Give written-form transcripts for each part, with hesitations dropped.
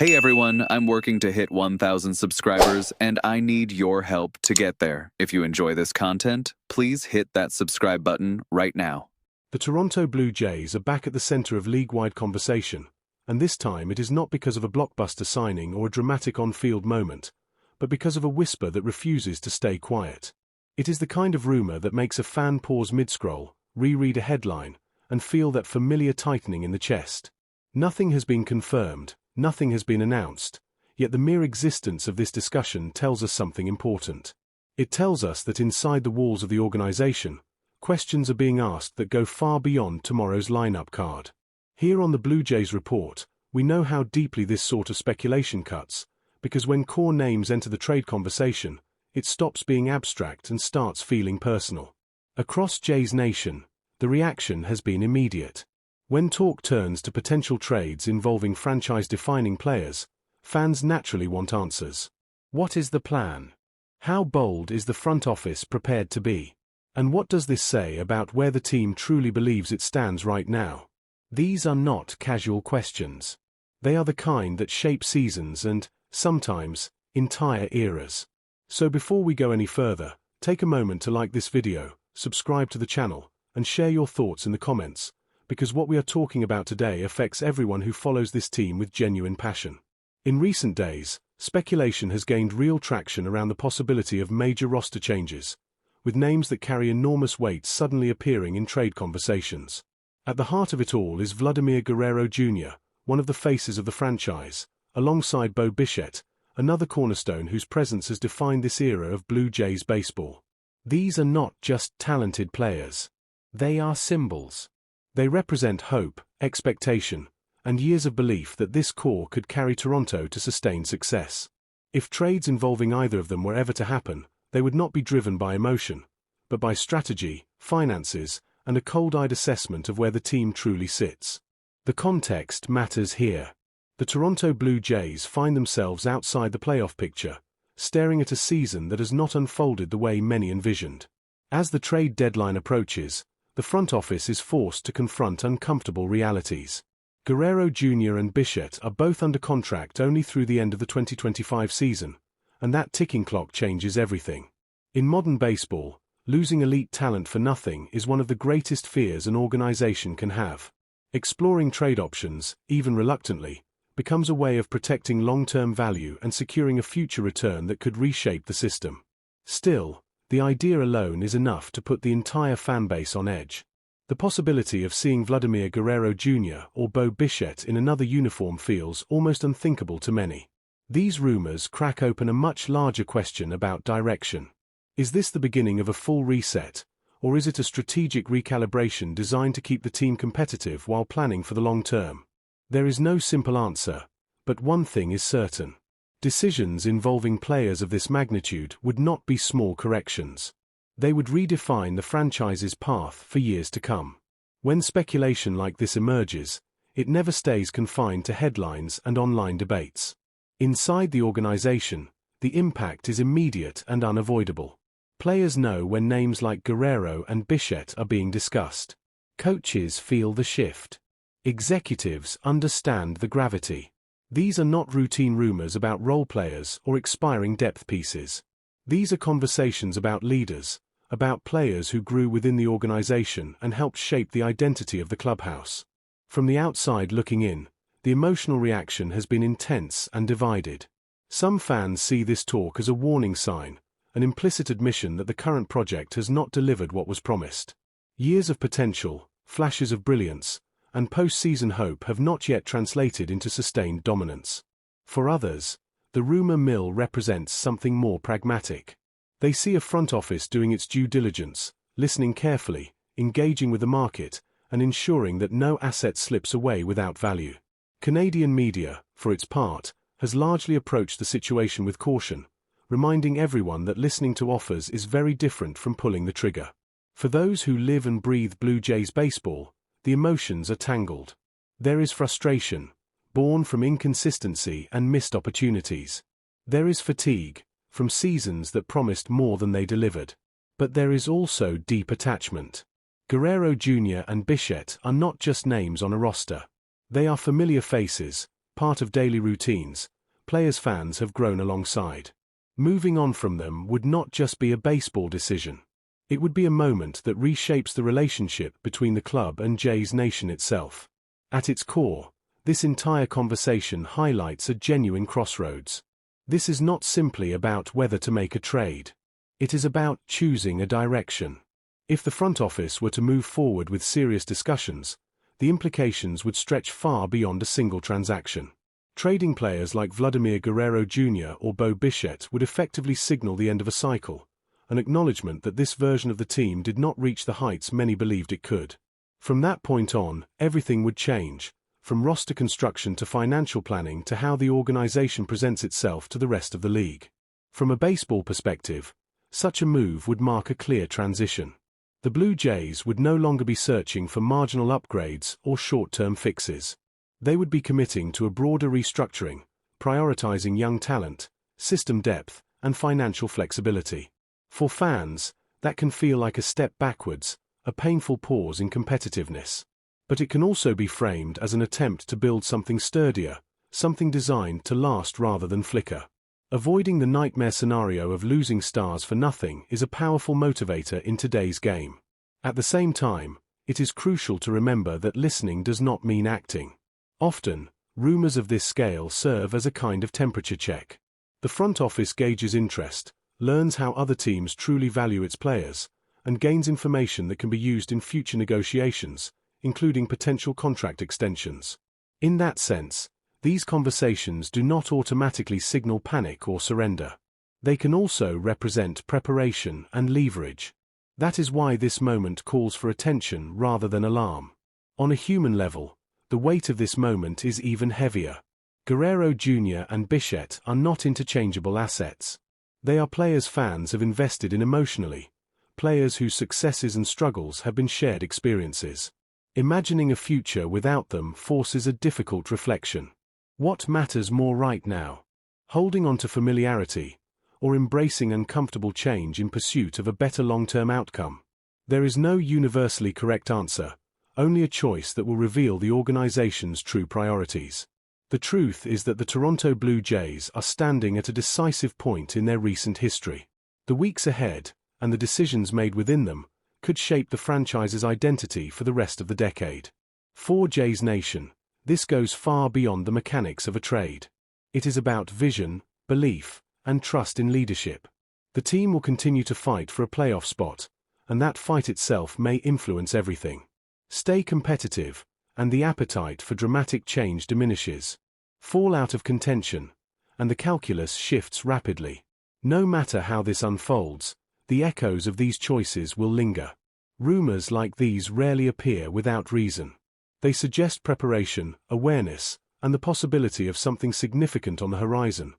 Hey everyone, I'm working to hit 1,000 subscribers and I need your help to get there. If you enjoy this content, please hit that subscribe button right now. The Toronto Blue Jays are back at the center of league-wide conversation, and this time it is not because of a blockbuster signing or a dramatic on-field moment, but because of a whisper that refuses to stay quiet. It is the kind of rumor that makes a fan pause mid-scroll, reread a headline, and feel that familiar tightening in the chest. Nothing has been confirmed. Nothing has been announced, yet the mere existence of this discussion tells us something important. It tells us that inside the walls of the organization, questions are being asked that go far beyond tomorrow's lineup card. Here on the Blue Jays Report, we know how deeply this sort of speculation cuts, because when core names enter the trade conversation, it stops being abstract and starts feeling personal. Across Jays Nation, the reaction has been immediate. When talk turns to potential trades involving franchise-defining players, fans naturally want answers. What is the plan? How bold is the front office prepared to be? And what does this say about where the team truly believes it stands right now? These are not casual questions. They are the kind that shape seasons and, sometimes, entire eras. So before we go any further, take a moment to like this video, subscribe to the channel, and share your thoughts in the comments, because what we are talking about today affects everyone who follows this team with genuine passion. In recent days, speculation has gained real traction around the possibility of major roster changes, with names that carry enormous weight suddenly appearing in trade conversations. At the heart of it all is Vladimir Guerrero Jr., one of the faces of the franchise, alongside Bichette, another cornerstone whose presence has defined this era of Blue Jays baseball. These are not just talented players. They are symbols. They represent hope, expectation, and years of belief that this core could carry Toronto to sustained success. If trades involving either of them were ever to happen, they would not be driven by emotion, but by strategy, finances, and a cold-eyed assessment of where the team truly sits. The context matters here. The Toronto Blue Jays find themselves outside the playoff picture, staring at a season that has not unfolded the way many envisioned. As the trade deadline approaches, the front office is forced to confront uncomfortable realities. Guerrero Jr. and Bichette are both under contract only through the end of the 2025 season, and that ticking clock changes everything. In modern baseball, losing elite talent for nothing is one of the greatest fears an organization can have. Exploring trade options, even reluctantly, becomes a way of protecting long-term value and securing a future return that could reshape the system. Still, the idea alone is enough to put the entire fanbase on edge. The possibility of seeing Vladimir Guerrero Jr. or Bichette in another uniform feels almost unthinkable to many. These rumors crack open a much larger question about direction. Is this the beginning of a full reset, or is it a strategic recalibration designed to keep the team competitive while planning for the long term? There is no simple answer, but one thing is certain. Decisions involving players of this magnitude would not be small corrections. They would redefine the franchise's path for years to come. When speculation like this emerges, it never stays confined to headlines and online debates. Inside the organization, the impact is immediate and unavoidable. Players know when names like Guerrero and Bichette are being discussed. Coaches feel the shift. Executives understand the gravity. These are not routine rumors about role players or expiring depth pieces. These are conversations about leaders, about players who grew within the organization and helped shape the identity of the clubhouse. From the outside looking in, the emotional reaction has been intense and divided. Some fans see this talk as a warning sign, an implicit admission that the current project has not delivered what was promised. Years of potential, flashes of brilliance, and post-season hope have not yet translated into sustained dominance. For others, the rumor mill represents something more pragmatic. They see a front office doing its due diligence, listening carefully, engaging with the market, and ensuring that no asset slips away without value. Canadian media, for its part, has largely approached the situation with caution, reminding everyone that listening to offers is very different from pulling the trigger. For those who live and breathe Blue Jays baseball, the emotions are tangled. There is frustration, born from inconsistency and missed opportunities. There is fatigue, from seasons that promised more than they delivered. But there is also deep attachment. Guerrero Jr. and Bichette are not just names on a roster. They are familiar faces, part of daily routines, players' fans have grown alongside. Moving on from them would not just be a baseball decision. It would be a moment that reshapes the relationship between the club and Jays Nation itself. At its core, this entire conversation highlights a genuine crossroads. This is not simply about whether to make a trade. It is about choosing a direction. If the front office were to move forward with serious discussions, the implications would stretch far beyond a single transaction. Trading players like Vladimir Guerrero Jr. or Bichette would effectively signal the end of a cycle, an acknowledgement that this version of the team did not reach the heights many believed it could. From that point on, everything would change, from roster construction to financial planning to how the organization presents itself to the rest of the league. From a baseball perspective, such a move would mark a clear transition. The Blue Jays would no longer be searching for marginal upgrades or short-term fixes. They would be committing to a broader restructuring, prioritizing young talent, system depth, and financial flexibility. For fans, that can feel like a step backwards, a painful pause in competitiveness. But it can also be framed as an attempt to build something sturdier, something designed to last rather than flicker. Avoiding the nightmare scenario of losing stars for nothing is a powerful motivator in today's game. At the same time, it is crucial to remember that listening does not mean acting. Often, rumors of this scale serve as a kind of temperature check. The front office gauges interest, learns how other teams truly value its players, and gains information that can be used in future negotiations, including potential contract extensions. In that sense, these conversations do not automatically signal panic or surrender. They can also represent preparation and leverage. That is why this moment calls for attention rather than alarm. On a human level, the weight of this moment is even heavier. Guerrero Jr. and Bichette are not interchangeable assets. They are players fans have invested in emotionally, players whose successes and struggles have been shared experiences. Imagining a future without them forces a difficult reflection. What matters more right now? Holding on to familiarity, or embracing uncomfortable change in pursuit of a better long-term outcome? There is no universally correct answer, only a choice that will reveal the organization's true priorities. The truth is that the Toronto Blue Jays are standing at a decisive point in their recent history. The weeks ahead, and the decisions made within them, could shape the franchise's identity for the rest of the decade. For Jays Nation, this goes far beyond the mechanics of a trade. It is about vision, belief, and trust in leadership. The team will continue to fight for a playoff spot, and that fight itself may influence everything. Stay competitive, and the appetite for dramatic change diminishes. Fall out of contention, and the calculus shifts rapidly. No matter how this unfolds, the echoes of these choices will linger. Rumors like these rarely appear without reason. They suggest preparation, awareness, and the possibility of something significant on the horizon,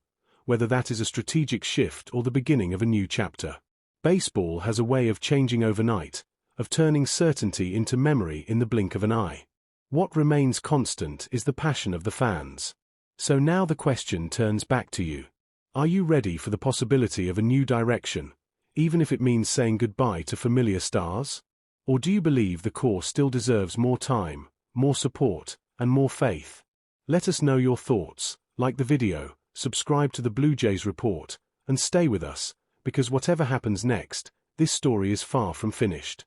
whether that is a strategic shift or the beginning of a new chapter. Baseball has a way of changing overnight, of turning certainty into memory in the blink of an eye. What remains constant is the passion of the fans. So now the question turns back to you. Are you ready for the possibility of a new direction, even if it means saying goodbye to familiar stars? Or do you believe the core still deserves more time, more support, and more faith? Let us know your thoughts, like the video, subscribe to the Blue Jays Report, and stay with us, because whatever happens next, this story is far from finished.